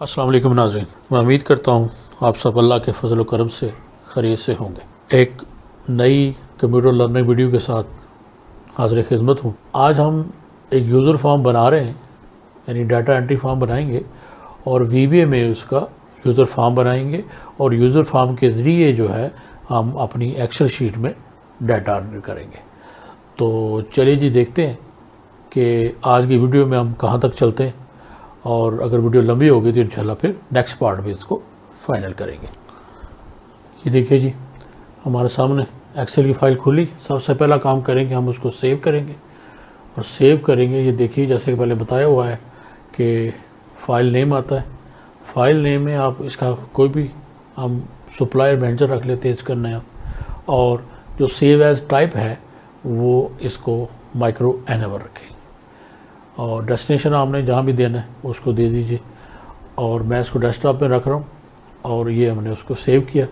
अस्सलाम वालेकुम नाज़रीन, मैं उम्मीद करता हूँ आप सब अल्लाह के फजल व करम से खैरियत से होंगे। एक नई कंप्यूटर लर्निंग वीडियो के साथ हाजिर खिदमत हूँ। आज हम एक यूज़र फॉर्म बना रहे हैं, यानी डाटा एंट्री फॉर्म बनाएंगे और VBA में उसका यूज़र फॉर्म बनाएंगे और यूज़र फॉर्म के ज़रिए जो है हम अपनी एक्सेल शीट में डाटा एंट्री करेंगे। तो चलिए जी देखते हैं कि आज की वीडियो में हम कहाँ तक चलते हैं, और अगर वीडियो लंबी होगी तो इंशाल्लाह फिर नेक्स्ट पार्ट में इसको फाइनल करेंगे। ये देखिए जी, हमारे सामने एक्सेल की फ़ाइल खुली। सबसे पहला काम करेंगे हम उसको सेव करेंगे, और सेव करेंगे ये देखिए जैसे कि पहले बताया हुआ है कि फ़ाइल नेम आता है। फ़ाइल नेम में आप इसका कोई भी हम सप्लायर मैनेजर रख लेते हैं इसका नया, और जो सेव एज टाइप है वो इसको माइक्रो एनएवर रखें, और डेस्टिनेशन आपने जहाँ भी देना है उसको दे दीजिए। और मैं इसको डेस्कटॉप में रख रहा हूँ और ये हमने उसको सेव किया।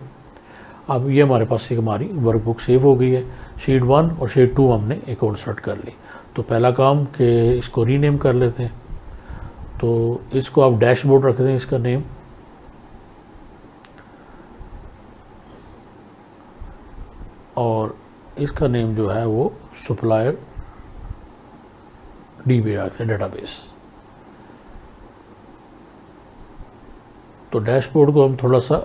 अब ये हमारे पास एक हमारी वर्कबुक सेव हो गई है। शीट 1 और शीट 2 हमने एक और इंसर्ट कर ली। तो पहला काम कि इसको रीनेम कर लेते हैं। तो इसको आप डैशबोर्ड रख दें, इसका नेम, और इसका नेम जो है वो सप्लायर DB रखते हैं, डेटाबेस। तो डैशबोर्ड को हम थोड़ा सा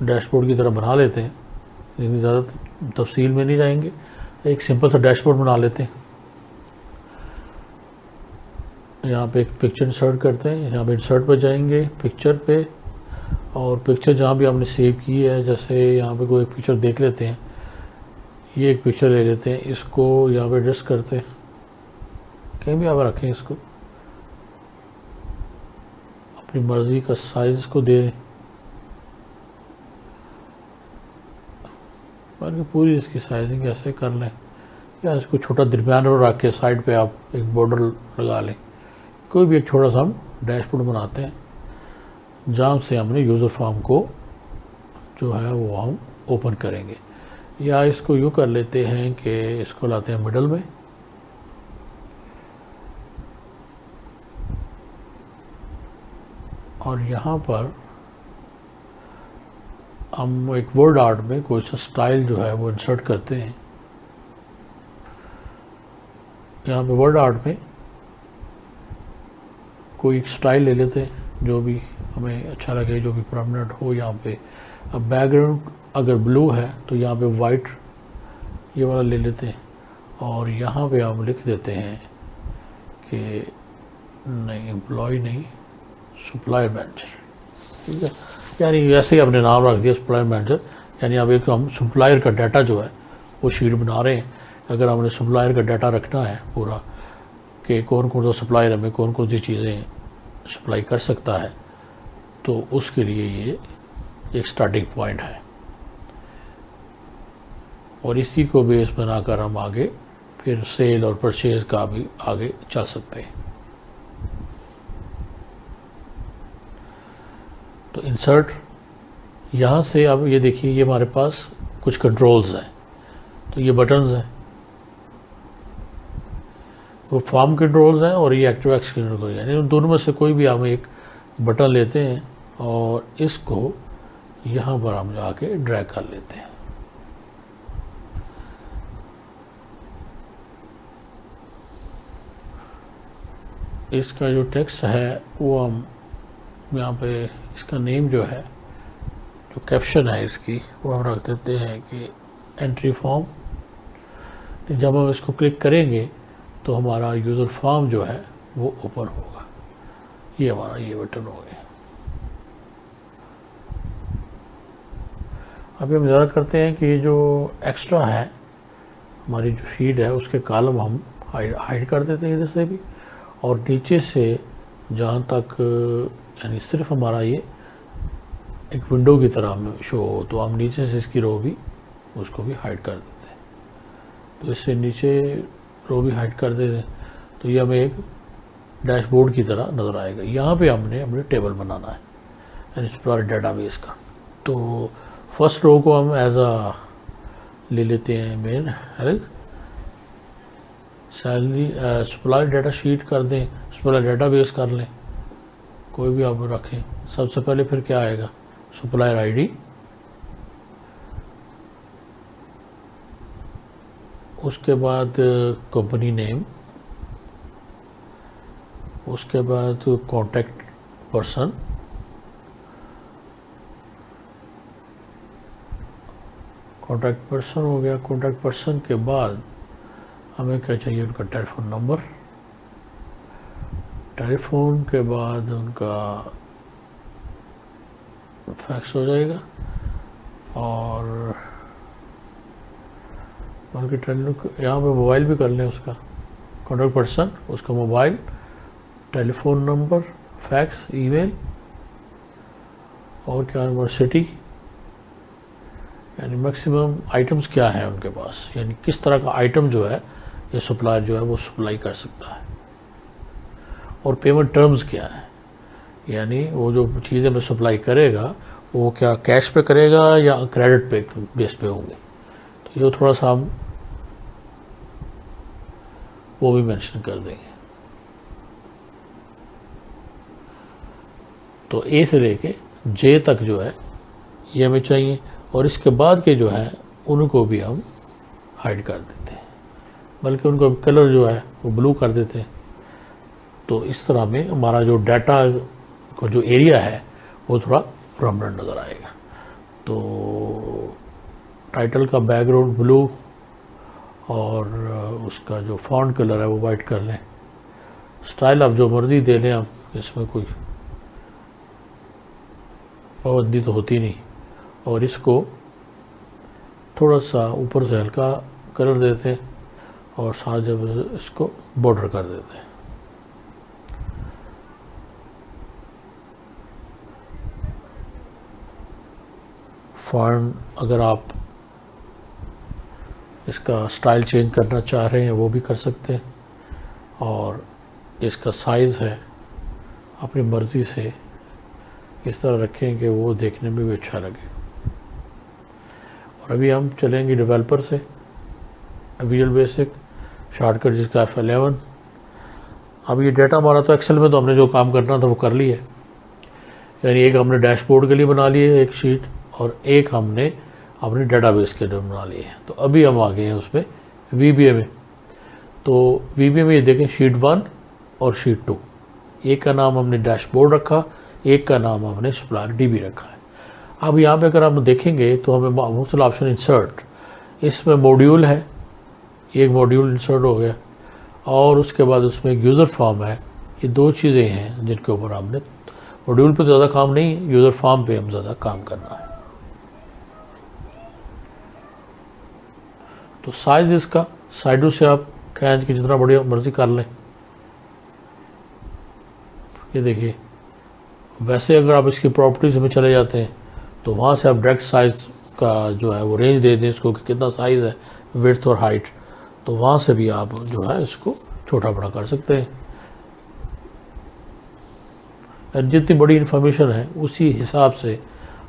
डैशबोर्ड की तरह बना लेते हैं, लेकिन ज़्यादा तफसील में नहीं जाएंगे। एक सिंपल सा डैशबोर्ड बना लेते हैं। यहाँ पे एक पिक्चर इंसर्ट करते हैं, यहाँ पे इंसर्ट पर जाएंगे, पिक्चर पे, और पिक्चर जहाँ भी आपने सेव की है, जैसे यहाँ पे कोई एक पिक्चर देख लेते हैं। ये एक पिक्चर ले लेते हैं, इसको यहाँ पे एडजस्ट करते हैं, कहीं भी आप रखें, इसको अपनी मर्ज़ी का साइज़ को दे दें, बल्कि पूरी इसकी साइजिंग ऐसे कर लें, या इसको छोटा दरमियान में रख के साइड पे आप एक बॉर्डर लगा लें। कोई भी एक छोटा सा हम डैशबोर्ड बनाते हैं जहाँ से हमने यूज़र फॉर्म को जो है वो हम ओपन करेंगे। या इसको यूँ कर लेते हैं कि इसको लाते हैं मिडल में, और यहाँ पर हम एक वर्ड आर्ट में कोई सा स्टाइल जो है वो इंसर्ट करते हैं। यहाँ पे वर्ड आर्ट में कोई एक स्टाइल ले लेते हैं जो भी हमें अच्छा लगे, जो भी परमानेंट हो यहाँ पे। अब बैकग्राउंड अगर ब्लू है तो यहाँ पे वाइट ये वाला ले लेते हैं, और यहाँ पे हम लिख देते हैं कि नहीं, एम्प्लॉय नहीं, सप्लायर मैनेजर, ठीक है। यानी वैसे ही हमने नाम रख दिया सप्लायर मैनेजर। यानी अब एक हम सप्लायर का डाटा जो है वो शीट बना रहे हैं। अगर हमने सप्लायर का डाटा रखना है पूरा कि कौन कौन सा सप्लायर हमें कौन कौन सी चीज़ें सप्लाई कर सकता है, तो उसके लिए ये एक स्टार्टिंग पॉइंट है, और इसी को बेस बनाकर हम आगे फिर सेल और परचेज का भी आगे चल सकते हैं। तो इंसर्ट यहाँ से अब ये देखिए, ये हमारे पास कुछ कंट्रोल्स हैं। तो ये बटन्स हैं, वो फॉर्म कंट्रोल्स हैं, और ये एक्टिव एक्स कंट्रोल, यानी उन दोनों में से कोई भी हम एक बटन लेते हैं और इसको यहाँ पर हम जाके ड्रैग कर लेते हैं। इसका जो टेक्स्ट है वो हम यहाँ पे, इसका नेम जो है, जो कैप्शन है इसकी, वो हम रख देते हैं कि एंट्री फॉर्म। जब हम इसको क्लिक करेंगे तो हमारा यूज़र फॉर्म जो है वो ओपन होगा। ये हमारा ये बटन हो गया। अभी हम ज़्यादा करते हैं कि जो एक्स्ट्रा है हमारी जो शीट है उसके कॉलम हम हाइड कर देते हैं इधर से भी, और नीचे से जहाँ तक यानी सिर्फ हमारा ये एक विंडो की तरह हमें शो हो, तो हम नीचे से इसकी रो भी उसको भी हाइड कर देते हैं। तो इससे नीचे रो भी हाइड कर देते हैं, तो ये हमें एक डैशबोर्ड की तरह नज़र आएगा। यहाँ पे हमने टेबल बनाना है, यानी सप्लायर डेटाबेस का। तो फर्स्ट रो को हम एज अ ले लेते हैं main salary, supplier data sheet कर दें, सप्लायर डेटाबेस कर लें। कोई भी आप रखें। सबसे पहले फिर क्या आएगा, सप्लायर आईडी, उसके बाद कंपनी नेम, उसके बाद कॉन्टैक्ट पर्सन, कॉन्टैक्ट पर्सन हो गया। कॉन्टैक्ट पर्सन के बाद हमें क्या चाहिए, उनका टेलीफोन नंबर, टेलीफोन के बाद उनका फैक्स हो जाएगा, और बल्कि यहाँ पे मोबाइल भी कर लें उसका, कॉन्टैक्ट पर्सन, उसका mobile, telephone number, fax, email, और क्या नंबर, सिटी, यानी मैक्सिमम आइटम्स क्या है उनके पास, यानी किस तरह का आइटम जो है ये सप्लायर जो है वो सप्लाई कर सकता है, और पेमेंट टर्म्स क्या है, यानी वो जो चीज़ें में सप्लाई करेगा वो क्या कैश पे करेगा या क्रेडिट पे बेस पे होंगे। तो ये थोड़ा सा हम वो भी मेंशन कर देंगे। तो ए से लेके जे तक जो है ये हमें चाहिए, और इसके बाद के जो है उनको भी हम हाइड कर देते हैं, बल्कि उनको कलर जो है वो ब्लू कर देते हैं। तो इस तरह में हमारा जो डाटा को जो एरिया है वो थोड़ा प्रोमिनेंट नज़र आएगा। तो टाइटल का बैकग्राउंड ब्लू, और उसका जो फॉन्ट कलर है वो वाइट कर लें। स्टाइल आप जो मर्ज़ी दे लें, आप इसमें कोई पाबंदी तो होती नहीं। और इसको थोड़ा सा ऊपर से हल्का कलर देते हैं, और साथ जब इसको बॉर्डर कर देते हैं। फॉन्ट अगर आप इसका स्टाइल चेंज करना चाह रहे हैं वो भी कर सकते हैं, और इसका साइज़ है अपनी मर्ज़ी से इस तरह रखें कि वो देखने में भी अच्छा लगे। और अभी हम चलेंगे डेवलपर से, विजुअल बेसिक शॉर्टकट जिसका F11। अब ये डाटा हमारा तो एक्सेल में तो हमने जो काम करना था वो कर लिया है, यानी एक हमने डैशबोर्ड के लिए बना लिए एक शीट, और एक हमने अपने डेटाबेस के लिए बना लिए है। तो अभी हम आ गए हैं उसमें VBA में। तो VBA में ये देखें शीट 1 और शीट 2, एक का नाम हमने डैशबोर्ड रखा, एक का नाम हमने सप्लायर DB रखा है। अब यहाँ पे अगर हम देखेंगे तो हमें मुख्तलिफ ऑप्शन इंसर्ट, इसमें मॉड्यूल है, एक मॉड्यूल इंसर्ट हो गया, और उसके बाद उसमें एक यूज़र फॉर्म है। ये दो चीज़ें हैं जिनके ऊपर हमने, मॉड्यूल पे ज़्यादा काम नहीं है, यूज़र फॉर्म पे हम ज़्यादा काम करना है। तो साइज़ इसका साइडों से आप खींच के जितना बड़ी मर्ज़ी कर लें। ये देखिए, वैसे अगर आप इसकी प्रॉपर्टीज़ में चले जाते हैं तो वहाँ से आप डायरेक्ट साइज़ का जो है वो रेंज दे दें इसको कि कितना साइज़ है, विड्थ और हाइट, तो वहाँ से भी आप जो है इसको छोटा बड़ा कर सकते हैं। जितनी बड़ी इन्फॉर्मेशन है उसी हिसाब से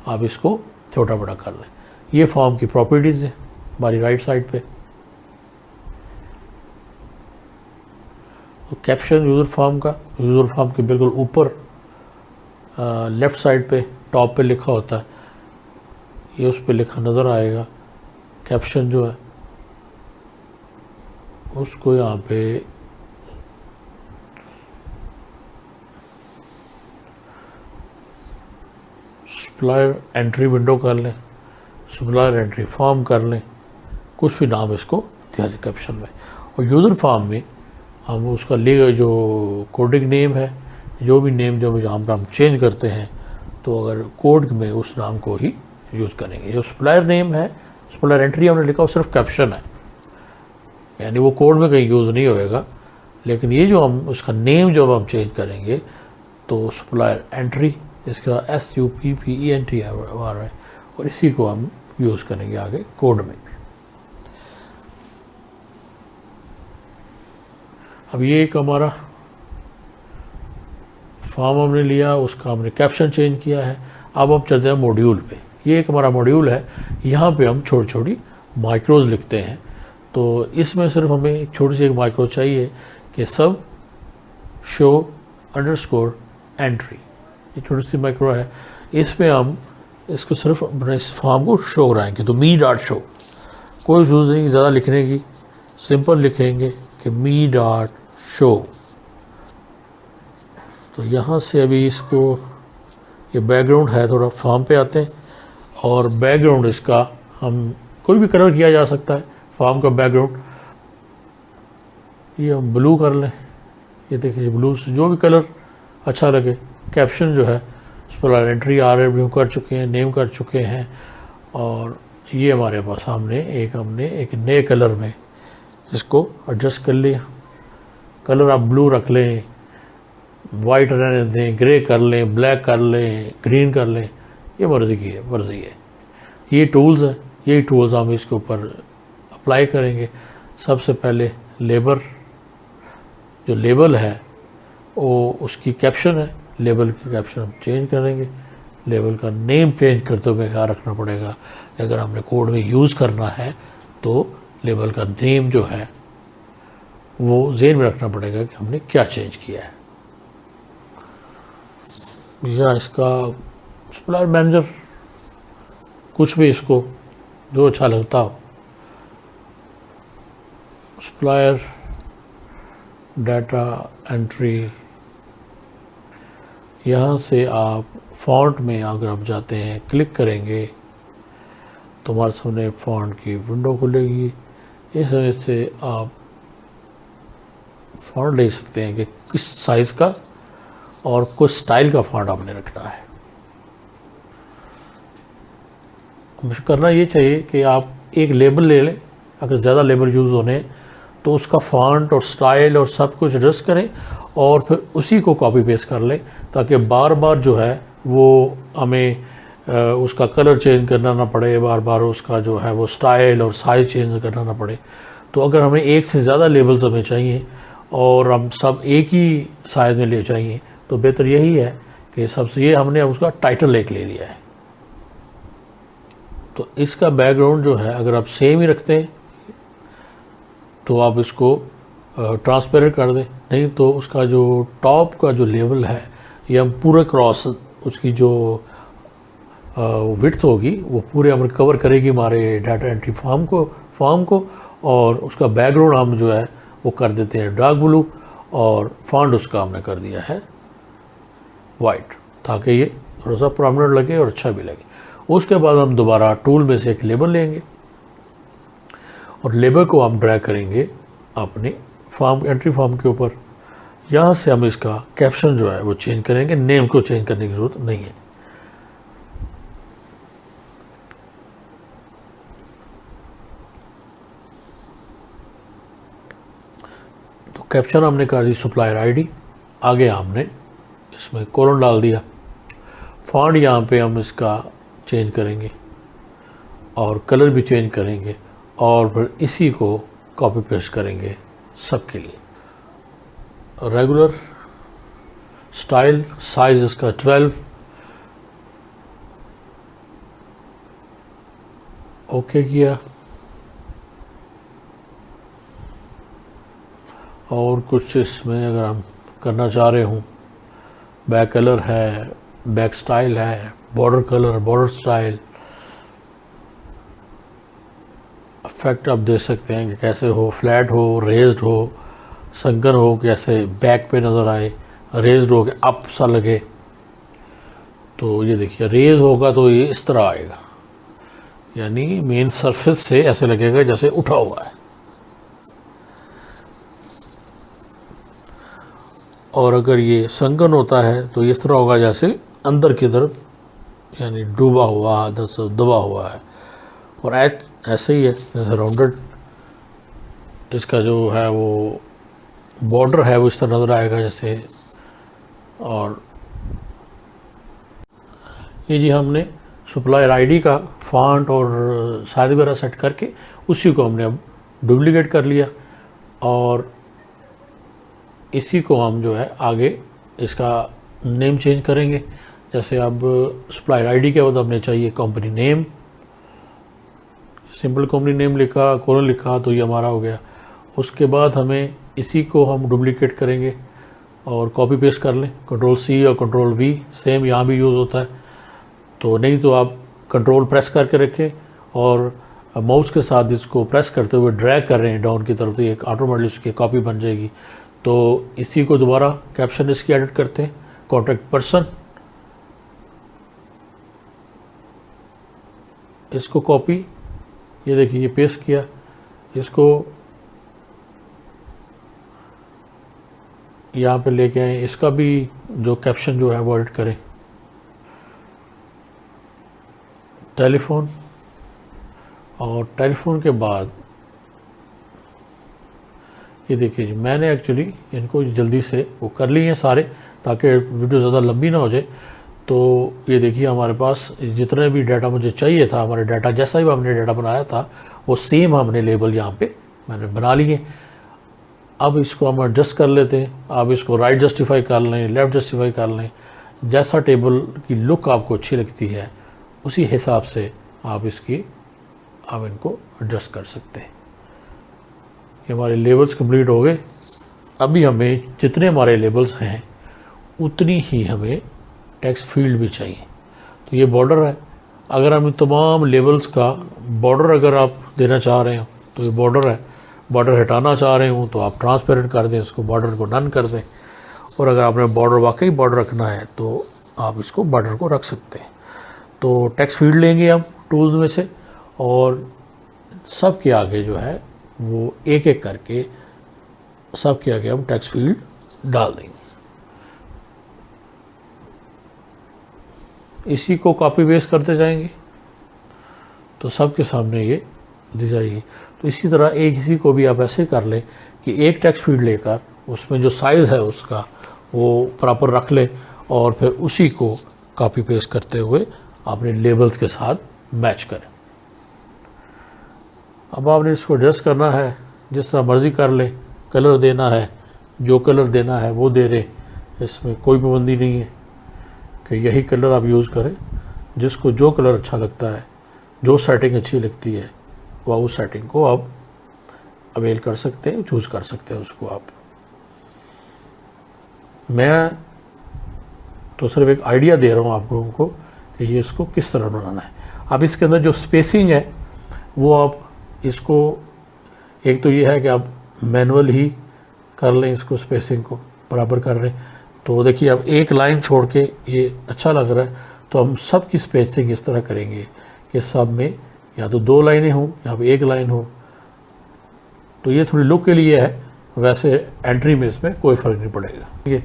आप इसको छोटा बड़ा कर लें। ये फॉर्म की प्रॉपर्टीज़ है हमारी राइट साइड पे। तो कैप्शन यूज़र फॉर्म का, यूज़र फॉर्म के बिल्कुल ऊपर लेफ़्ट साइड पे टॉप पे लिखा होता है, ये उस पे लिखा नज़र आएगा। कैप्शन जो है उसको यहाँ पे सप्लायर एंट्री विंडो कर लें, सप्लायर एंट्री फॉर्म कर लें, कुछ भी नाम इसको दिया जाए कैप्शन में। और यूज़र फॉर्म में हम उसका जो कोडिंग नेम है, जो भी नेम जो यहाँ पर हम चेंज करते हैं, तो अगर कोड में उस नाम को ही यूज़ करेंगे। जो सप्लायर नेम है, सप्लायर एंट्री हमने लिखा वो सिर्फ कैप्शन है, यानी वो कोड में कहीं यूज़ नहीं होएगा। लेकिन ये जो हम उसका नेम जब हम चेंज करेंगे तो सप्लायर एंट्री, इसका SUPPENT आ रहा है, और इसी को हम यूज़ करेंगे आगे कोड में। अब ये एक हमारा फॉर्म हमने लिया, उसका हमने कैप्शन चेंज किया है। अब हम चलते हैं मॉड्यूल पे। ये एक हमारा मॉड्यूल है, यहाँ पे हम छोटी छोटी माइक्रोज लिखते हैं। तो इसमें सिर्फ हमें एक छोटी सी एक माइक्रो चाहिए कि सब शो अंडरस्कोर एंट्री, ये छोटी सी मैक्रो है, इसमें हम इसको सिर्फ अपने इस फॉर्म को शो कराएंगे। तो मी डॉट शो, कोई यूज़ नहीं ज़्यादा लिखने की, सिंपल लिखेंगे कि मी डॉट शो। तो यहाँ से अभी इसको, ये बैकग्राउंड है, थोड़ा फॉर्म पे आते हैं और बैकग्राउंड इसका हम कोई भी कलर किया जा सकता है फॉर्म का बैकग्राउंड। ये हम ब्लू कर लें, ये देखिए ब्लू से जो भी कलर अच्छा लगे। कैप्शन जो है उस पर एंट्री RW कर चुके हैं, नेम कर चुके हैं। और ये हमारे पास सामने हमने एक नए कलर में इसको एडजस्ट कर लिया। कलर आप ब्लू रख लें, वाइट रहने दें, ग्रे कर लें, ब्लैक कर लें, ग्रीन कर लें, ये मर्ज़ी है। ये टूल्स हैं, यही टूल्स हम इसके ऊपर अप्लाई करेंगे। सबसे पहले लेबर, जो लेबल है वो उसकी कैप्शन है, लेबल की कैप्शन हम चेंज करेंगे। लेबल का नेम चेंज करते हुए क्या रखना पड़ेगा, अगर हमने कोड में यूज़ करना है तो लेबल का नेम जो है वो ज़हन में रखना पड़ेगा कि हमने क्या चेंज किया है। या इसका सप्लायर मैनेजर, कुछ भी इसको जो अच्छा लगता हो, सप्लायर डाटा एंट्री। यहाँ से आप फॉन्ट में अगर आप जाते हैं, क्लिक करेंगे तो हमारे सामने फॉन्ट की विंडो खुलेगी। इस वजह से आप फॉन्ट ले सकते हैं कि किस साइज़ का और किस स्टाइल का फॉन्ट आपने रखना है। मुझे करना ये चाहिए कि आप एक लेबल ले लें, अगर ज़्यादा लेबल यूज़ होने तो उसका फॉन्ट और स्टाइल और सब कुछ एडजस्ट करें और फिर उसी को कॉपी पेस्ट कर लें, ताकि बार बार जो है वो हमें उसका कलर चेंज करना ना पड़े, बार बार उसका जो है वो स्टाइल और साइज़ चेंज करना ना पड़े। तो अगर हमें एक से ज़्यादा लेबल्स हमें चाहिए और हम सब एक ही साइज़ में ले चाहिए तो बेहतर यही है कि सबसे ये हमने उसका टाइटल एक ले लिया है। तो इसका बैकग्राउंड जो है अगर आप सेम ही रखते हैं तो आप इसको ट्रांसपेरेंट कर दें, नहीं तो उसका जो टॉप का जो लेवल है ये हम पूरे क्रॉस उसकी जो विड्थ होगी वो पूरे हम कवर करेगी हमारे डाटा एंट्री फॉर्म को। और उसका बैकग्राउंड हम जो है वो कर देते हैं डार्क ब्लू और फॉन्ट उसका हमने कर दिया है वाइट, ताकि ये थोड़ा सा प्रोमिनेंट लगे और अच्छा भी लगे। उसके बाद हम दोबारा टूल में से एक लेबल लेंगे और लेबल को हम ड्रैग करेंगे अपने एंट्री फॉर्म के ऊपर। यहाँ से हम इसका कैप्शन जो है वो चेंज करेंगे, नेम को चेंज करने की ज़रूरत नहीं है। तो कैप्शन हमने कर दी सप्लायर आईडी, आगे हमने इसमें कोलन डाल दिया। फॉन्ट यहाँ पे हम इसका चेंज करेंगे और कलर भी चेंज करेंगे और फिर इसी को कॉपी पेस्ट करेंगे सबके लिए। रेगुलर स्टाइल, साइज इसका 12, ओके किया। और कुछ इसमें अगर हम करना चाह रहे हूँ, बैक कलर है, बैक स्टाइल है, border colour, border style, effect आप दे सकते हैं कि कैसे हो, फ्लैट हो, रेज्ड हो, संकन हो, कैसे बैक पे नज़र आए, रेज्ड हो के अप सा लगे। तो ये देखिए रेज होगा तो ये इस तरह आएगा, यानी मेन सरफेस से ऐसे लगेगा जैसे उठा हुआ है। और अगर ये संकन होता है तो इस तरह होगा जैसे अंदर की तरफ, यानी डूबा हुआ, दबा हुआ है। और ऐसे ही है जैसे राउंडेड, इसका जो है वो बॉर्डर है वो इस तरह नज़र आएगा जैसे। और ये जी हमने सप्लायर आईडी का फॉन्ट और साइज वगैरह सेट करके उसी को हमने अब डुप्लीकेट कर लिया और इसी को हम जो है आगे इसका नेम चेंज करेंगे। जैसे अब सप्लायर आईडी के बाद हमने चाहिए company name, simple company name लिखा, कोलन लिखा तो ये हमारा हो गया। उसके बाद हमें इसी को हम डुप्लीकेट करेंगे और कॉपी पेस्ट कर लें, कंट्रोल C और कंट्रोल V सेम यहाँ भी यूज़ होता है। तो नहीं तो आप कंट्रोल प्रेस करके रखें और माउस के साथ इसको प्रेस करते हुए ड्रैग कर रहे हैं डाउन की तरफ, तो एक ऑटोमेटिकली उसकी कॉपी बन जाएगी। तो इसी को दोबारा कैप्शन इसकी एडिट करते हैं, कॉन्टैक्ट पर्सन, इसको कॉपी, ये देखिए ये पेस्ट किया, इसको यहाँ पे लेके आए, इसका भी जो कैप्शन जो है वो एडिट करें। टेलीफोन, और टेलीफोन के बाद ये देखिए जी मैंने एक्चुअली इनको जल्दी से वो कर लिए हैं सारे ताकि वीडियो ज़्यादा लंबी ना हो जाए। तो ये देखिए हमारे पास जितने भी डाटा मुझे चाहिए था, हमारे डाटा जैसा ही हमने डाटा बनाया था वो सेम हमने लेबल यहाँ पे मैंने बना लिए। अब इसको हम एडजस्ट कर लेते हैं। आप इसको राइट जस्टिफाई कर लें, लेफ़्ट जस्टिफाई कर लें, जैसा टेबल की लुक आपको अच्छी लगती है उसी हिसाब से आप इनको एडजस्ट कर सकते हैं। ये हमारे लेबल्स कंप्लीट हो गए। अभी हमें जितने हमारे लेबल्स हैं उतनी ही हमें टेक्स्ट फील्ड भी चाहिए। तो ये बॉर्डर है, अगर हम तमाम लेबल्स का बॉर्डर अगर आप देना चाह रहे हो तो ये बॉर्डर है, बॉर्डर हटाना चाह रहे हो तो आप ट्रांसपेरेंट कर दें, इसको बॉर्डर को डन कर दें। और अगर आपने बॉर्डर वाकई बॉर्डर रखना है तो आप इसको बॉर्डर को रख सकते हैं। तो टेक्स्ट फील्ड लेंगे हम टूल्स में से और सब के आगे जो है वो एक एक करके सब के आगे हम टेक्स्ट फील्ड डाल देंगे। इसी को कॉपी पेस्ट करते जाएंगे तो सबके सामने ये दी जाएगी। तो इसी तरह एक इसी को भी आप ऐसे कर लें कि एक टेक्स्ट फील्ड लेकर उसमें जो साइज़ है उसका वो प्रॉपर रख ले और फिर उसी को कॉपी पेस्ट करते हुए अपने लेबल्स के साथ मैच करें। अब आपने इसको एडजस्ट करना है, जिस तरह मर्ज़ी कर ले, कलर देना है जो कलर देना है वो दे रहे, इसमें कोई पाबंदी नहीं है कि यही कलर आप यूज़ करें। जिसको जो कलर अच्छा लगता है, जो सेटिंग अच्छी लगती है वह उस सेटिंग को आप अवेल कर सकते हैं, चूज़ कर सकते हैं उसको आप। मैं तो सिर्फ एक आइडिया दे रहा हूँ आप लोगों को कि ये इसको किस तरह बनाना है। अब इसके अंदर जो स्पेसिंग है वो आप इसको, एक तो ये है कि आप मैनुअल ही कर लें, इसको स्पेसिंग को बराबर कर लें। तो देखिए अब एक लाइन छोड़ के ये अच्छा लग रहा है तो हम सब की स्पेसिंग इस तरह करेंगे कि सब में या तो 2 लाइनें हों या फिर 1 लाइन हो। तो ये थोड़ी लुक के लिए है, वैसे एंट्री में इसमें कोई फ़र्क नहीं पड़ेगा। ठीक है,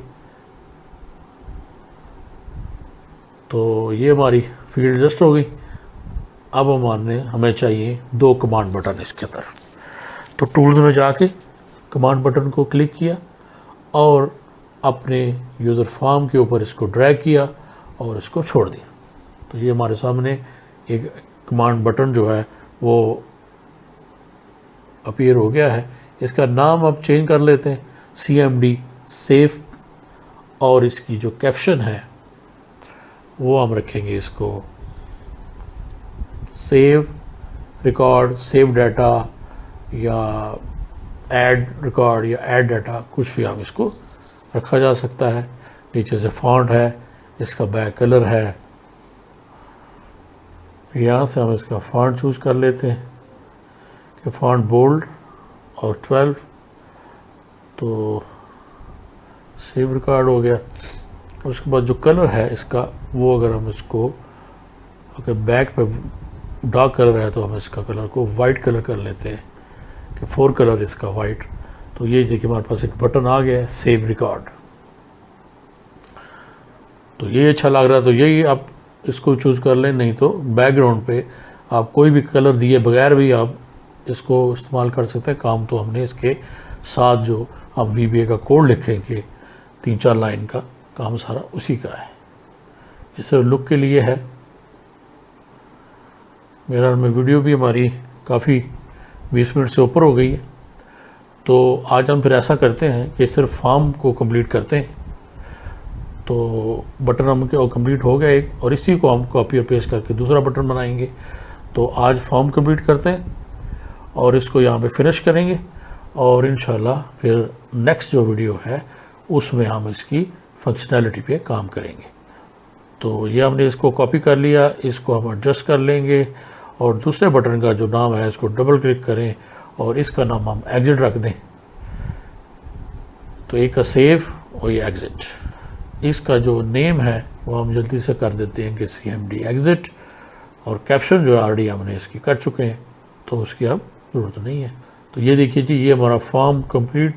तो ये हमारी फील्ड एडजस्ट हो गई। अब हमें चाहिए 2 कमांड बटन इसके अंदर। तो टूल्स में जाके कमांड बटन को क्लिक किया और अपने यूज़र फॉर्म के ऊपर इसको ड्रैग किया और इसको छोड़ दिया। तो ये हमारे सामने एक कमांड बटन जो है वो अपीयर हो गया है। इसका नाम अब चेंज कर लेते हैं, CMD सेव, और इसकी जो कैप्शन है वो हम रखेंगे इसको सेव रिकॉर्ड, सेव डाटा या ऐड रिकॉर्ड या ऐड डाटा, कुछ भी आप इसको रखा जा सकता है। नीचे से फॉन्ट है, इसका बैक कलर है, यहाँ से हम इसका फॉन्ट चूज़ कर लेते हैं कि फॉन्ट बोल्ड और 12। तो सेव रिकॉर्ड हो गया। उसके बाद जो कलर है इसका वो अगर हम इसको, अगर बैक पे डार्क कलर है तो हम इसका कलर को वाइट कलर कर लेते हैं कि 4 कलर इसका वाइट। तो ये देखिए हमारे पास एक बटन आ गया है, सेव रिकॉर्ड। तो ये अच्छा लग रहा है तो यही आप इसको चूज़ कर लें, नहीं तो बैकग्राउंड पे आप कोई भी कलर दिए बगैर भी आप इसको इस्तेमाल कर सकते हैं। काम तो हमने इसके साथ जो हम VBA का कोड लिखेंगे 3-4 लाइन का काम सारा उसी का है। ये सिर्फ लुक के लिए है। मेरा में वीडियो भी हमारी काफ़ी 20 मिनट से ऊपर हो गई है। तो आज हम फिर ऐसा करते हैं कि सिर्फ फॉर्म को कंप्लीट करते हैं। तो बटन हम कंप्लीट हो गया एक, और इसी को हम कॉपी और पेस्ट करके दूसरा बटन बनाएंगे। तो आज फॉर्म कंप्लीट करते हैं और इसको यहाँ पे फिनिश करेंगे और इंशाल्लाह फिर नेक्स्ट जो वीडियो है उसमें हम इसकी फंक्शनैलिटी पे काम करेंगे। तो ये हमने इसको कॉपी कर लिया, इसको हम एडजस्ट कर लेंगे और दूसरे बटन का जो नाम है इसको डबल क्लिक करें और इसका नाम हम एग्जिट रख दें। तो एक का सेव और ये एग्जिट। इसका जो नेम है वो हम जल्दी से कर देते हैं कि CMD एग्जिट, और कैप्शन जो ऑलरेडी हमने इसकी कर चुके हैं तो उसकी अब ज़रूरत नहीं है। तो ये देखिए जी, ये हमारा फॉर्म कंप्लीट,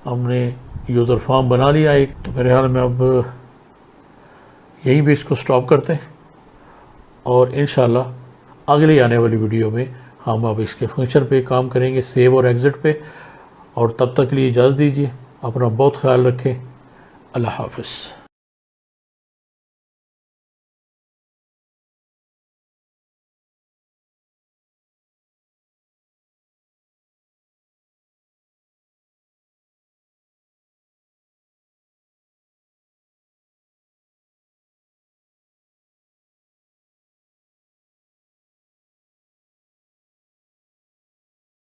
हमने यूज़र फॉर्म बना लिया एक। तो मेरे ख्याल में अब यहीं पे इसको स्टॉप करते हैं और इंशाल्लाह अगली आने वाली वीडियो में हम अब इसके फंक्शन पे काम करेंगे, सेव और एग्ज़िट पे। और तब तक के लिए इजाज़त दीजिए, अपना बहुत ख्याल रखें। अल्लाह हाफ़िज़।